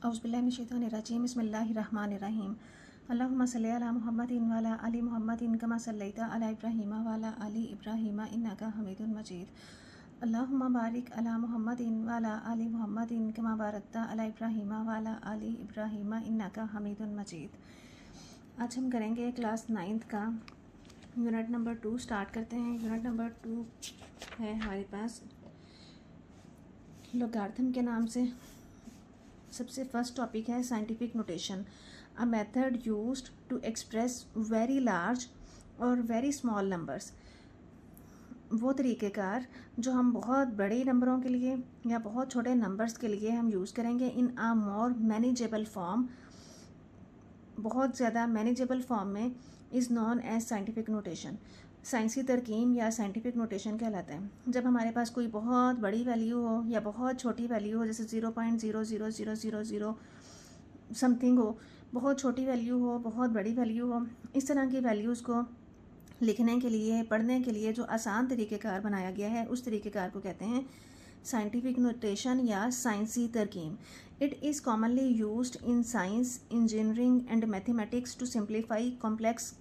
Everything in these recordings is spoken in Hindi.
औज़ुबिल्लाहिमिनश्शैतानिर्रजीम बिस्मिल्लाहिर्रहमानिर्रहीम अल्लाहुम्मा सल्लि अला मुहम्मदिन व अला आलि मुहम्मदिन कमा सल्लैता अला इब्राहीम व अला आलि इब्राहीम इन्नका हमीदुन मजीद अल्लाहुम्मा बारिक अला मुहम्मदिन व अला आलि मुहम्मदिन कमा बारकता अला इब्राहीम व अला आलि इब्राहीम इन्नका हमीदुन मजीद। आज हम करेंगे क्लास 9th का यूनिट नंबर 2 स्टार्ट करते हैं। यूनिट नंबर 2 है हमारे पास लोगारिथम के नाम से। सबसे फर्स्ट टॉपिक है scientific notation, a method used to express very large और वेरी स्मॉल नंबर्स। वो तरीक़ेकार जो हम बहुत बड़े नंबरों के लिए या बहुत छोटे नंबर्स के लिए हम यूज़ करेंगे इन अ मोर मैनेजेबल फॉर्म, बहुत ज़्यादा मैनेजेबल फॉर्म में, is known as scientific notation. साइंसी तरकीब या साइंटिफिक नोटेशन कहलाता है। जब हमारे पास कोई बहुत बड़ी वैल्यू हो या बहुत छोटी वैल्यू हो, जैसे 0.00000 समथिंग हो, बहुत छोटी वैल्यू हो, बहुत बड़ी वैल्यू हो, इस तरह की वैल्यूज़ को लिखने के लिए, पढ़ने के लिए जो आसान तरीक़ेकार बनाया गया है उस तरीक़ेकार को कहते हैं साइंटिफिक नोटेशन या साइंसी तरकीब। It is commonly used in science, engineering and mathematics to simplify complex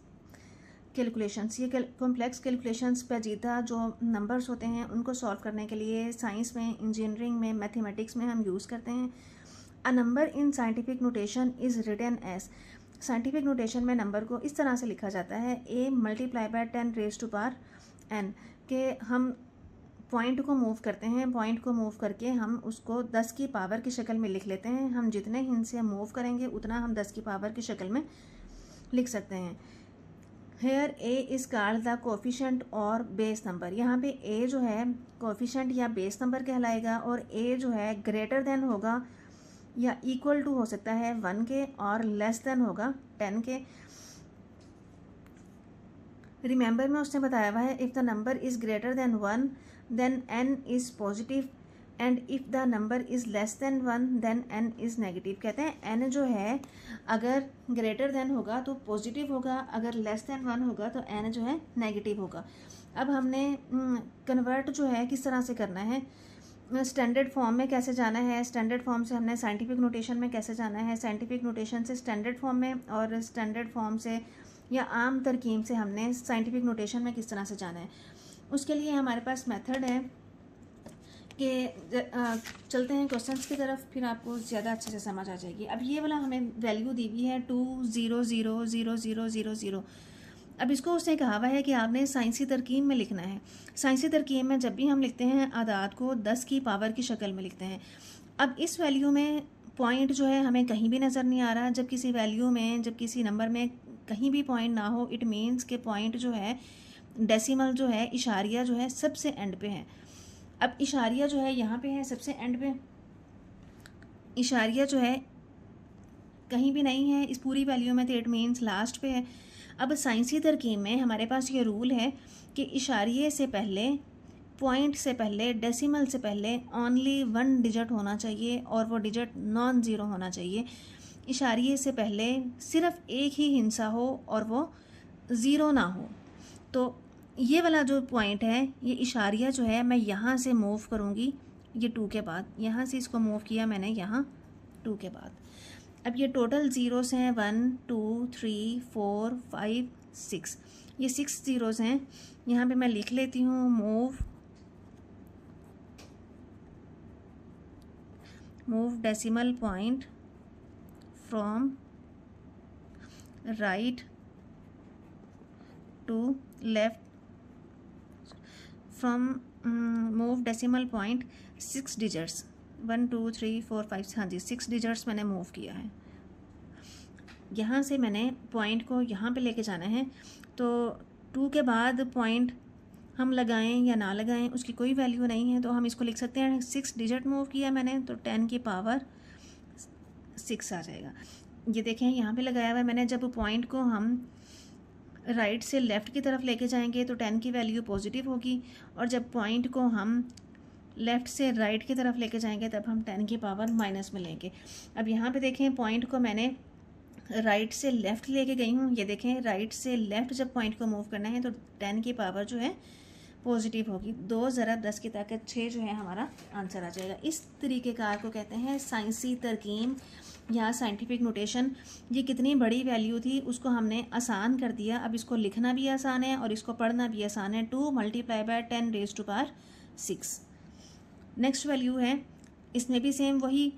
calculations. ये कॉम्प्लेक्स कैलकुलेशंस पेचीदा जो नंबर्स होते हैं उनको सॉल्व करने के लिए साइंस में, इंजीनियरिंग में, मैथमेटिक्स में हम यूज़ करते हैं। A number in scientific notation is written as, scientific notation में नंबर को इस तरह से लिखा जाता है a multiply by 10 raise to power n, के हम पॉइंट को मूव करते हैं, पॉइंट को मूव करके हम उसको 10 की पावर की शक्ल में लिख लेते हैं। हम जितने इनसे मूव करेंगे उतना हम 10 की पावर की शक्ल में लिख सकते हैं। Here A is called the coefficient और बेस नंबर। यहाँ पे ए जो है कोफिशेंट या बेस नंबर कहलाएगा, और ए जो है ग्रेटर देन होगा या इक्वल टू हो सकता है 1 के, और लेस देन होगा 10 के। रिमेंबर में उसने बताया हुआ है if the number is greater than 1 then n is positive, and if the number is less than 1 then n is negative. कहते हैं n जो है अगर ग्रेटर देन होगा तो पॉजिटिव होगा, अगर लेस देन 1 होगा तो n जो है नेगेटिव होगा। अब हमने कन्वर्ट जो है किस तरह से करना है, स्टैंडर्ड फॉर्म में कैसे जाना है, स्टैंडर्ड फॉर्म से हमने साइंटिफिक नोटेशन में कैसे जाना है, साइंटिफिक नोटेशन से स्टैंडर्ड फॉर्म में, और स्टैंडर्ड फॉर्म से या आम तरकीब से हमने साइंटिफिक नोटेशन में किस तरह से जाना है। उसके लिए हमारे पास मेथड है कि चलते हैं क्वेश्चंस की तरफ, फिर आपको ज़्यादा अच्छे से समझ आ जाएगी। अब ये वाला हमें वैल्यू दी हुई है 2000000। अब इसको उसने कहा हुआ है कि आपने साइंसी तरकीब में लिखना है। साइंसी तरकीब में जब भी हम लिखते हैं आदाद को 10 की पावर की शक्ल में लिखते हैं। अब इस वैल्यू में पॉइंट जो है हमें कहीं भी नज़र नहीं आ रहा। जब किसी वैल्यू में, जब किसी नंबर में कहीं भी पॉइंट ना हो, इट मीन्स के पॉइंट जो है, डेसिमल जो है, इशारिया जो है सबसे एंड पे है। अब इशारिया जो है यहाँ पे है सबसे एंड पे, इशारिया जो है कहीं भी नहीं है इस पूरी वैल्यू में, तो इट मीन्स लास्ट पे है। अब साइंसी तरकीब में हमारे पास ये रूल है कि इशारिये से पहले, पॉइंट से पहले, डेसिमल से पहले ओनली 1 डिजिट होना चाहिए, और वो डिजिट नॉन ज़ीरो होना चाहिए। इशारिये से पहले सिर्फ एक ही हिस्सा हो और वो ज़ीरो ना हो। तो ये वाला जो पॉइंट है, ये इशारिया जो है मैं यहाँ से मूव करूँगी, ये 2 के बाद, यहाँ से इसको मूव किया मैंने यहाँ 2 के बाद। अब ये टोटल ज़ीरोज़ हैं 1 2 3 4 5 6, ये 6 ज़ीरोज़ हैं। यहाँ पे मैं लिख लेती हूँ move decimal point from right to left, from move decimal point 6 digits, 1 2 3 4 5, हाँ जी 6 डिजिट्स मैंने मूव किया है। यहाँ से मैंने पॉइंट को यहाँ पे लेके जाना है, तो 2 के बाद पॉइंट हम लगाएं या ना लगाएं उसकी कोई वैल्यू नहीं है, तो हम इसको लिख सकते हैं 6 डिजिट मूव किया मैंने, तो 10 की पावर 6 आ जाएगा। ये देखें यहाँ पे लगाया हुआ है मैंने। जब पॉइंट को हम राइट से लेफ़्ट की तरफ लेके जाएंगे तो 10 की वैल्यू पॉजिटिव होगी, और जब पॉइंट को हम लेफ़्ट से राइट की तरफ लेके जाएंगे तब हम 10 की पावर माइनस में लेंगे। अब यहाँ पे देखें पॉइंट को मैंने राइट से लेफ़्ट लेके गई हूँ, ये देखें राइट से लेफ़्ट जब पॉइंट को मूव करना है तो 10 की पावर जो है पॉजिटिव होगी। 2 ज़रब 10 की ताकत 6 जो है हमारा आंसर आ जाएगा। इस तरीक़ेकार को कहते हैं साइंसी तरकीब या साइंटिफिक नोटेशन। ये कितनी बड़ी वैल्यू थी उसको हमने आसान कर दिया। अब इसको लिखना भी आसान है और इसको पढ़ना भी आसान है। 2 multiply by 10 raise to power 6। Next value है, इसमें भी सेम वही,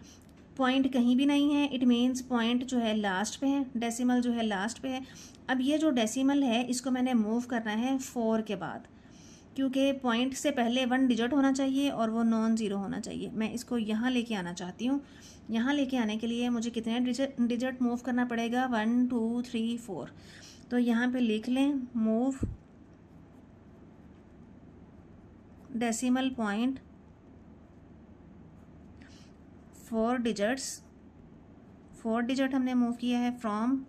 पॉइंट कहीं भी नहीं है, इट मीन्स पॉइंट जो है लास्ट पे है, डेसिमल जो है लास्ट पे है। अब ये जो डेसिमल है इसको मैंने मूव करना है 4 के बाद, क्योंकि पॉइंट से पहले 1 डिजिट होना चाहिए और वो नॉन ज़ीरो होना चाहिए। मैं इसको यहाँ लेके आना चाहती हूँ। यहाँ लेके आने के लिए मुझे कितने डिजिट मूव करना पड़ेगा? 1 2 3 4। तो यहाँ पे लिख लें move decimal point 4 digits. 4 digit हमने मूव किया है फ्रॉम,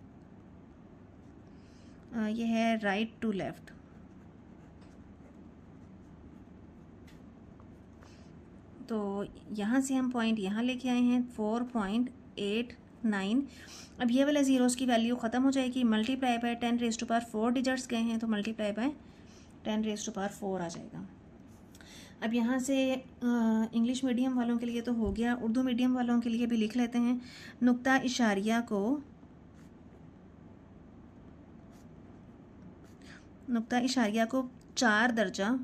ये है राइट टू लेफ़्ट। तो यहाँ से हम पॉइंट यहाँ लेके आए हैं 4.89। अब ये वाला ज़ीरोज़ की वैल्यू ख़त्म हो जाएगी। Multiply by 10 raise to power 4 digits गए हैं तो multiply by 10 raise to power 4 आ जाएगा। अब यहाँ से इंग्लिश मीडियम वालों के लिए तो हो गया, उर्दू मीडियम वालों के लिए भी लिख लेते हैं। नुक्ता इशारिया को 4 दर्जा,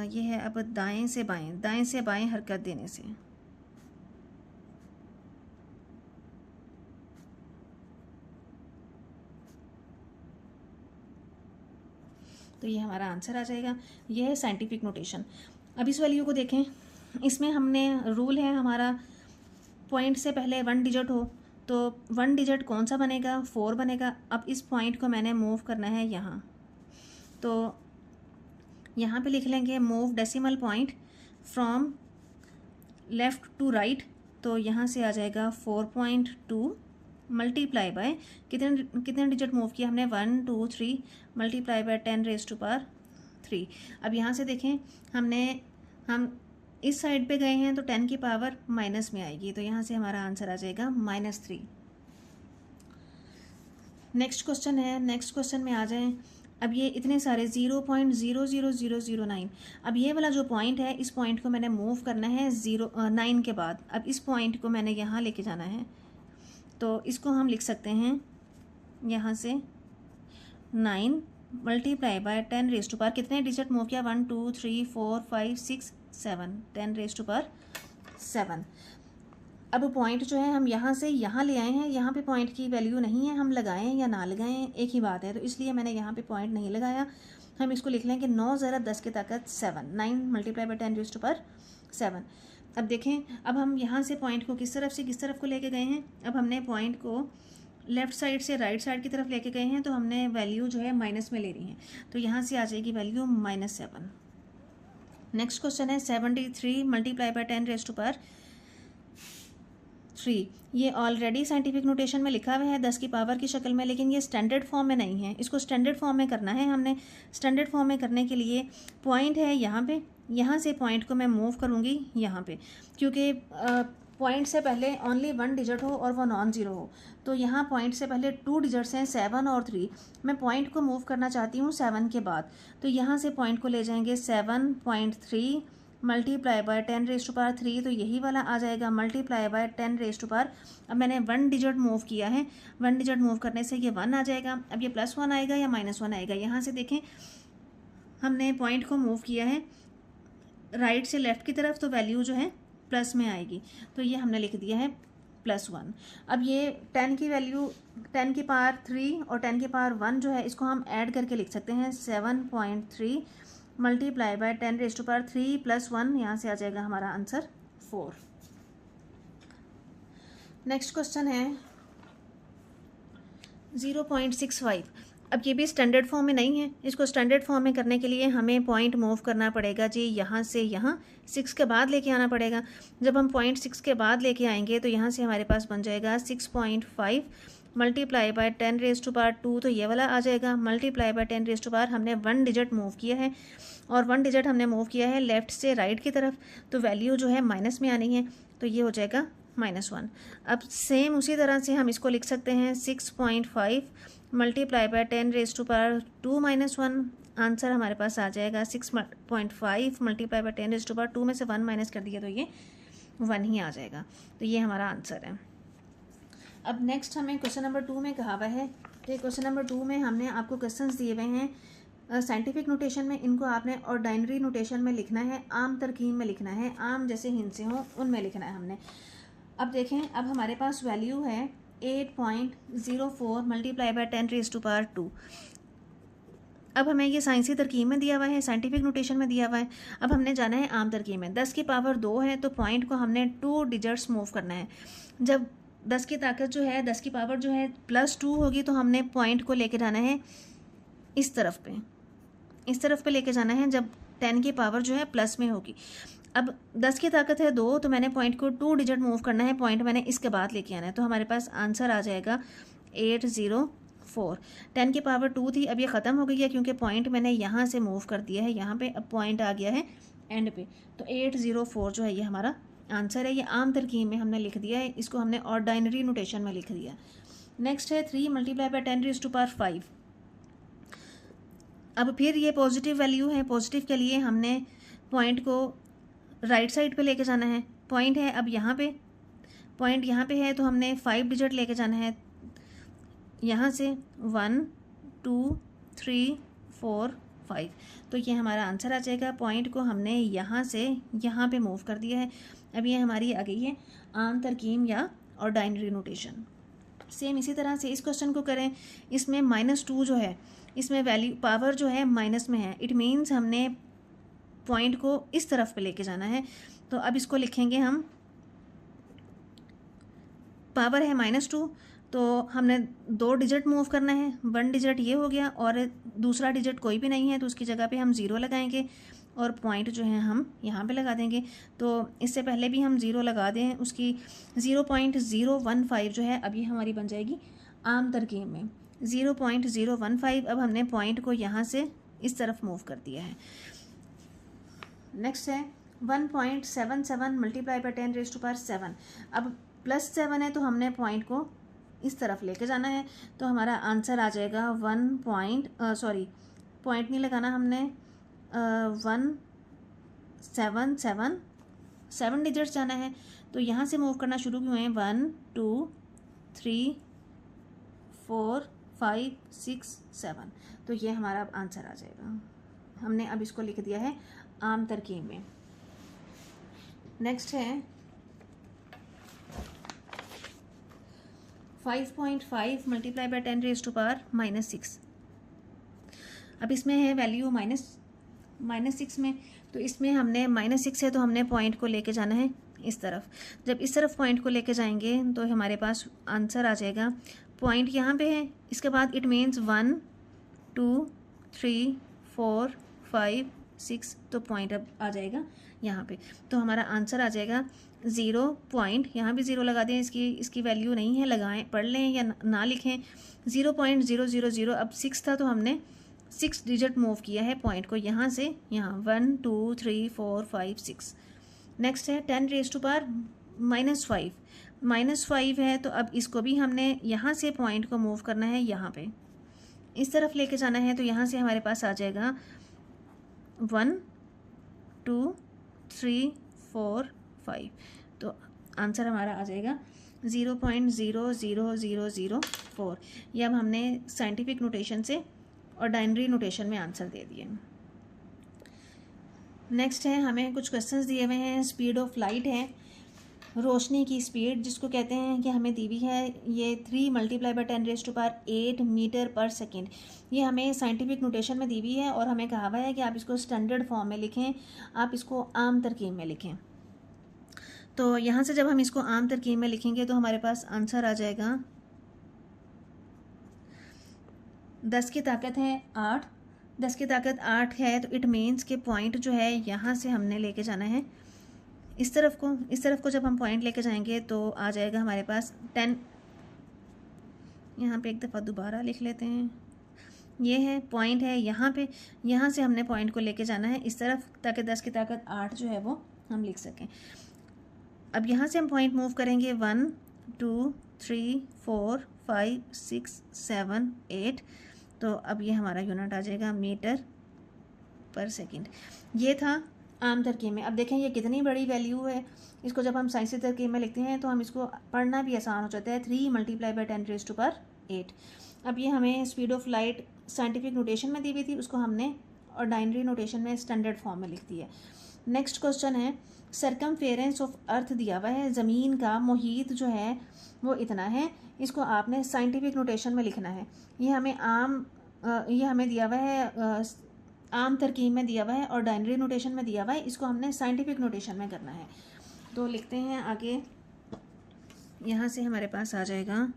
ये है अब दाएं से बाएं हरकत देने से। तो ये हमारा आंसर आ जाएगा। ये है साइंटिफिक नोटेशन। अब इस वैल्यू को देखें, इसमें हमने रूल है हमारा पॉइंट से पहले 1 डिजिट हो, तो 1 डिजिट कौन सा बनेगा? 4 बनेगा। अब इस पॉइंट को मैंने मूव करना है यहाँ, तो यहाँ पे लिख लेंगे move decimal point from left to right. तो यहाँ से आ जाएगा 4.2 मल्टीप्लाई बाय कितने डिजिट मूव किया हमने? 1 2 3 multiply by 10 raise to power 3। अब यहाँ से देखें हम इस साइड पे गए हैं तो 10 की पावर माइनस में आएगी, तो यहाँ से हमारा आंसर आ जाएगा -3। नेक्स्ट क्वेश्चन है, नेक्स्ट क्वेश्चन में आ जाएं। अब ये इतने सारे 0.00009, अब ये वाला जो पॉइंट है इस पॉइंट को मैंने मूव करना है 9 के बाद। अब इस पॉइंट को मैंने यहाँ लेके जाना है, तो इसको हम लिख सकते हैं यहाँ से 9 multiply by 10 raise to power, कितने डिजिट मूव किया? 1 2 3 4 5 6 7, 10 रेज़ टू पावर 7। अब पॉइंट जो है हम यहाँ से यहाँ ले आए हैं, यहाँ पे पॉइंट की वैल्यू नहीं है, हम लगाएं या ना लगाएं एक ही बात है, तो इसलिए मैंने यहाँ पे पॉइंट नहीं लगाया। हम इसको लिख लें कि 9 ज़रब 10 की ताकत 7, 9 multiply by 10 raise to power 7। अब देखें, अब हम यहाँ से पॉइंट को किस तरफ को लेके गए हैं? अब हमने पॉइंट को लेफ़्ट साइड से राइट साइड की तरफ लेके गए हैं, तो हमने वैल्यू जो है माइनस में ले रही है, तो यहाँ से आ जाएगी वैल्यू -7। नेक्स्ट क्वेश्चन है 73 multiply by 10 raise to power 3। ये ऑलरेडी साइंटिफिक नोटेशन में लिखा हुआ है 10 की पावर की शक्ल में, लेकिन ये स्टैंडर्ड फॉर्म में नहीं है। इसको स्टैंडर्ड फॉर्म में करना है हमने। स्टैंडर्ड फॉर्म में करने के लिए पॉइंट है यहाँ पे, यहाँ से पॉइंट को मैं मूव करूँगी यहाँ पे, क्योंकि पॉइंट से पहले ओनली 1 डिजिट हो और वो नॉन ज़ीरो हो। तो यहाँ पॉइंट से पहले 2 डिजिट्स हैं 7 और 3। मैं पॉइंट को मूव करना चाहती हूँ 7 के बाद, तो यहाँ से पॉइंट को ले जाएंगे 7.3 multiply by 10 raise to power 3, तो यही वाला आ जाएगा multiply by 10 raise to power. अब मैंने 1 डिजिट मूव किया है, 1 डिजिट मूव करने से ये 1 आ जाएगा। अब ये +1 आएगा या -1 आएगा? यहाँ से देखें, हमने पॉइंट को मूव किया है राइट से लेफ़्ट की तरफ, तो वैल्यू जो है प्लस में आएगी, तो ये हमने लिख दिया है +1। अब ये 10 की वैल्यू 10 की पावर 3 और 10 की पावर 1 जो है, इसको हम ऐड करके लिख सकते हैं 7.3 multiply by 10 raise to power 3 + 1, यहाँ से आ जाएगा हमारा आंसर 4। नेक्स्ट क्वेश्चन है 0.65। अब ये भी स्टैंडर्ड फॉर्म में नहीं है। इसको स्टैंडर्ड फॉर्म में करने के लिए हमें पॉइंट मूव करना पड़ेगा जी, यहाँ से यहाँ 6 के बाद लेके आना पड़ेगा। जब हम पॉइंट 6 के बाद लेके आएंगे तो यहाँ से हमारे पास बन जाएगा 6.5 multiply by 10 raise to power 2, तो ये वाला आ जाएगा multiply by 10 raise to power. हमने 1 डिजिट मूव किया है और 1 डिजिट हमने मूव किया है लेफ़्ट से राइट की तरफ, तो वैल्यू जो है माइनस में आनी है, तो ये हो जाएगा -1। अब सेम उसी तरह से हम इसको लिख सकते हैं 6.5 मल्टीप्लाई बाय 10⁻² -1। आंसर हमारे पास आ जाएगा 6.5 मल्टीप्लाई बाय 10⁻², में से 1 माइनस कर दिया तो ये 1 ही आ जाएगा। तो ये हमारा आंसर है। अब नेक्स्ट हमें क्वेश्चन नंबर 2 में कहा हुआ है। तो क्वेश्चन नंबर 2 में हमने आपको क्वेश्चंस दिए हुए हैं साइंटिफिक नोटेशन में, इनको आपने ऑर्डिनरी नोटेशन में लिखना है, आम तरकीब में लिखना है, आम जैसे हिंट से हो उनमें लिखना है हमने। अब देखें, अब हमारे पास वैल्यू है 8.04 मल्टीप्लाई बाय 10⁻²। अब हमें ये साइंसी तरकीब में दिया हुआ है, साइंटिफिक नोटेशन में दिया हुआ है। अब हमने जाना है आम तरकीब में। 10 की पावर 2 है तो पॉइंट को हमने 2 डिजिट्स मूव करना है। जब 10 की ताकत जो है, 10 की पावर जो है +2 होगी तो हमने पॉइंट को लेके जाना है इस तरफ पे, इस तरफ पे लेके जाना है जब 10 की पावर जो है प्लस में होगी। अब 10 की ताकत है 2 तो मैंने पॉइंट को 2 डिजिट मूव करना है, पॉइंट मैंने इसके बाद लेके आना है। तो हमारे पास आंसर आ जाएगा 804। 10 की पावर 2 थी, अब ये ख़त्म हो गई है क्योंकि पॉइंट मैंने यहाँ से मूव कर दिया है यहाँ पे, अब पॉइंट आ गया है एंड पे। तो 804 जो है ये हमारा आंसर है। ये आम तरकीब में हमने लिख दिया है, इसको हमने ऑर्डिनरी नोटेशन में लिख दिया। नेक्स्ट है 3 मल्टीप्लाई बाय 10⁻5। अब फिर ये पॉजिटिव वैल्यू है, पॉजिटिव के लिए हमने पॉइंट को राइट साइड पे लेके जाना है। पॉइंट है अब यहाँ पे, पॉइंट यहाँ पे है तो हमने 5 डिजिट लेके जाना है यहाँ से 1 2 3 4 5। तो ये हमारा आंसर आ जाएगा। पॉइंट को हमने यहाँ से यहाँ पे मूव कर दिया है। अब ये हमारी आ गई है आम तरकीब या ऑर्डिनरी नोटेशन। सेम इसी तरह से इस क्वेश्चन को करें। इसमें -2 जो है, इसमें वैल्यू पावर जो है माइनस में है, इट मीन्स हमने पॉइंट को इस तरफ पे लेके जाना है। तो अब इसको लिखेंगे हम, पावर है -2 तो हमने 2 डिजिट मूव करना है। 1 डिजिट ये हो गया और दूसरा डिजिट कोई भी नहीं है तो उसकी जगह पे हम 0 लगाएंगे और पॉइंट जो है हम यहाँ पे लगा देंगे। तो इससे पहले भी हम 0 लगा दें, उसकी 0.015 जो है अब ये हमारी बन जाएगी आम तरकीब में 0.015। अब हमने पॉइंट को यहाँ से इस तरफ मूव कर दिया है। नेक्स्ट है 1.77 मल्टीप्लाई बाय 10⁻7। अब +7 है तो हमने पॉइंट को इस तरफ लेके जाना है। तो हमारा आंसर आ जाएगा पॉइंट नहीं लगाना हमने, 7 डिजिट्स जाना है। तो यहाँ से मूव करना शुरू हुए हैं 1 2 3 4 5 6 7। तो ये हमारा अब आंसर आ जाएगा। हमने अब इसको लिख दिया है आम तरकीब में। नेक्स्ट है 5.5 मल्टीप्लाई बाय 10⁻⁻6। अब इसमें है वैल्यू -6 में, तो इसमें हमने -6 है तो हमने पॉइंट को लेके जाना है इस तरफ। जब इस तरफ पॉइंट को लेके जाएंगे तो हमारे पास आंसर आ जाएगा। पॉइंट यहाँ पे है, इसके बाद इट मीन्स 1 2 3 4 5 6। तो पॉइंट अब आ जाएगा यहाँ पे। तो हमारा आंसर आ जाएगा 0 पॉइंट, यहाँ भी 0 लगा दें, इसकी वैल्यू नहीं है, लगाएं, पढ़ लें या ना लिखें। 0.000। अब 6 था तो हमने 6 डिजिट मूव किया है पॉइंट को यहाँ से यहाँ 1 2 3 4 5 6। नेक्स्ट है 10⁻⁻5। -5 है तो अब इसको भी हमने यहाँ से पॉइंट को मूव करना है, यहाँ पे इस तरफ लेके जाना है। तो यहाँ से हमारे पास आ जाएगा 1 2 3 4 5। तो आंसर हमारा आ जाएगा 0.00004। ये अब हमने साइंटिफिक नोटेशन से ऑर्डिनरी नोटेशन में आंसर दे दिए। नेक्स्ट है हमें कुछ क्वेश्चंस दिए हुए हैं। स्पीड ऑफ लाइट है, रोशनी की स्पीड जिसको कहते हैं कि हमें दी हुई है ये 3 मल्टीप्लाई बाय 10⁸ मीटर पर सेकेंड। ये हमें साइंटिफिक नोटेशन में दी हुई है और हमें कहा हुआ है कि आप इसको स्टैंडर्ड फॉर्म में लिखें, आप इसको आम तरकीब में लिखें। तो यहाँ से जब हम इसको आम तरकीब में लिखेंगे तो हमारे पास आंसर आ जाएगा 10 की ताकत है 8। 10 की ताकत 8 है तो इट मीन्स के पॉइंट जो है यहाँ से हमने लेके जाना है इस तरफ को जब हम पॉइंट लेके जाएंगे तो आ जाएगा हमारे पास 10। यहाँ पे एक दफ़ा दोबारा लिख लेते हैं। ये है पॉइंट है यहाँ पे, यहाँ से हमने पॉइंट को लेके जाना है इस तरफ ताकि 10 की ताकत 8 जो है वो हम लिख सकें। अब यहाँ से हम पॉइंट मूव करेंगे 1 2 3 4 5 6 7 8, तो अब ये हमारा यूनिट आ जाएगा मीटर पर सेकंड। ये था आम तरकीब में। अब देखें ये कितनी बड़ी वैल्यू है, इसको जब हम साइंसी तरकीब में लिखते हैं तो हम इसको पढ़ना भी आसान हो जाता है। 3 × 10⁸ अब ये हमें speed of light scientific notation में दी हुई थी, उसको हमने ऑर्डिनरी नोटेशन में स्टैंडर्ड फॉर्म में लिख दी है। नेक्स्ट क्वेश्चन है सरकमफेरेंस ऑफ अर्थ दिया हुआ है, ज़मीन का मुहीत जो है वो इतना है, इसको आपने साइंटिफिक नोटेशन में लिखना है। ये हमें दिया हुआ है आम तरकीब में दिया हुआ है, ऑर्डिनरी नोटेशन में दिया हुआ है, इसको हमने साइंटिफिक नोटेशन में करना है। तो लिखते हैं आगे, यहाँ से हमारे पास आ जाएगा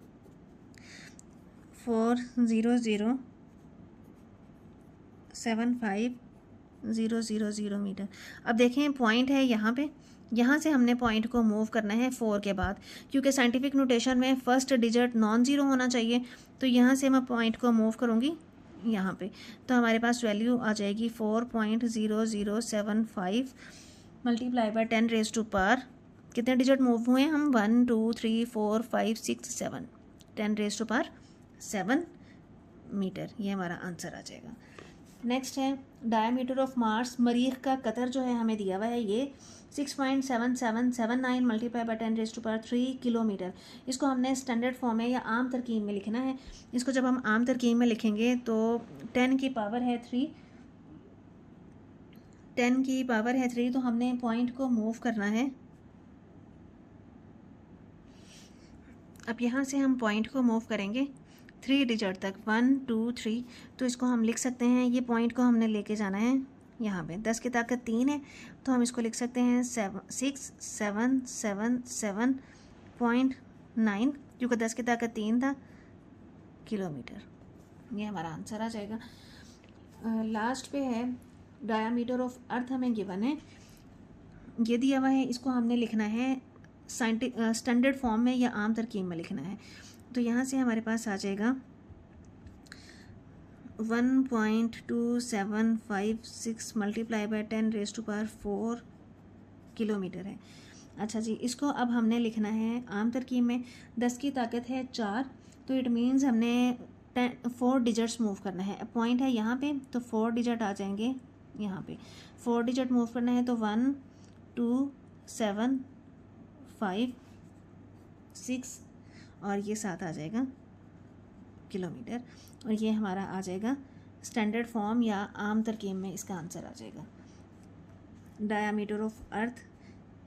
40075,000 मीटर। अब देखें पॉइंट है यहाँ पे, यहाँ से हमने पॉइंट को मूव करना है 4 के बाद, क्योंकि साइंटिफिक नोटेशन में फर्स्ट डिजिट नॉन ज़ीरो होना चाहिए। तो यहाँ से मैं पॉइंट को मूव करूँगी यहाँ पे, तो हमारे पास वैल्यू आ जाएगी 4.0075 × 10⁻⁴ कितने डिजिट मूव हुए हैं हम, 1 2 3 4 5 6 7 10⁻⁷ मीटर। ये हमारा आंसर आ जाएगा। नेक्स्ट है डायमीटर ऑफ मार्स, मरीख का कतर जो है हमें दिया हुआ है ये 6.7779 × 10⁻³ किलोमीटर। इसको हमने स्टैंडर्ड फॉर्म में या आम तरकीब में लिखना है। इसको जब हम आम तरकीब में लिखेंगे तो 10 की पावर है 3, तो हमने पॉइंट को मूव करना है। अब यहाँ से हम पॉइंट को मूव करेंगे 3 डिजिट तक, 1 2 3, तो इसको हम लिख सकते हैं, ये पॉइंट को हमने लेके जाना है यहाँ पे। 10 की ताकत 3 है, तो हम इसको लिख सकते हैं 6777.9, क्योंकि 10 की ताकत 3 था, किलोमीटर। ये हमारा आंसर आ जाएगा। लास्ट पे है डायामीटर ऑफ अर्थ हमें गिवन है, ये दिया हुआ है, इसको हमने लिखना है स्टैंडर्ड फॉर्म में या आम तरकीब में लिखना है। तो यहाँ से हमारे पास आ जाएगा 1.2756 × 10⁻⁴ किलोमीटर है। अच्छा जी, इसको अब हमने लिखना है आम तरकीब में। 10 की ताकत है 4, तो इट मीन्स हमने 4 डिजिट्स मूव करना है। पॉइंट है यहाँ पे, तो 4 डिजिट आ जाएंगे यहाँ पे। 4 डिजिट मूव करना है, तो 1 2 7 5 6 और ये 7 आ जाएगा किलोमीटर, और ये हमारा आ जाएगा स्टैंडर्ड फॉर्म या आम तरकीब में, इसका आंसर आ जाएगा diameter of earth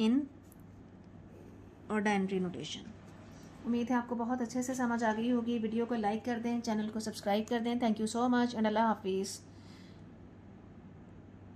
in ordinary notation. उम्मीद है आपको बहुत अच्छे से समझ आ गई होगी। वीडियो को लाइक कर दें, चैनल को सब्सक्राइब कर दें। Thank you so much and अल्लाह हाफिज़।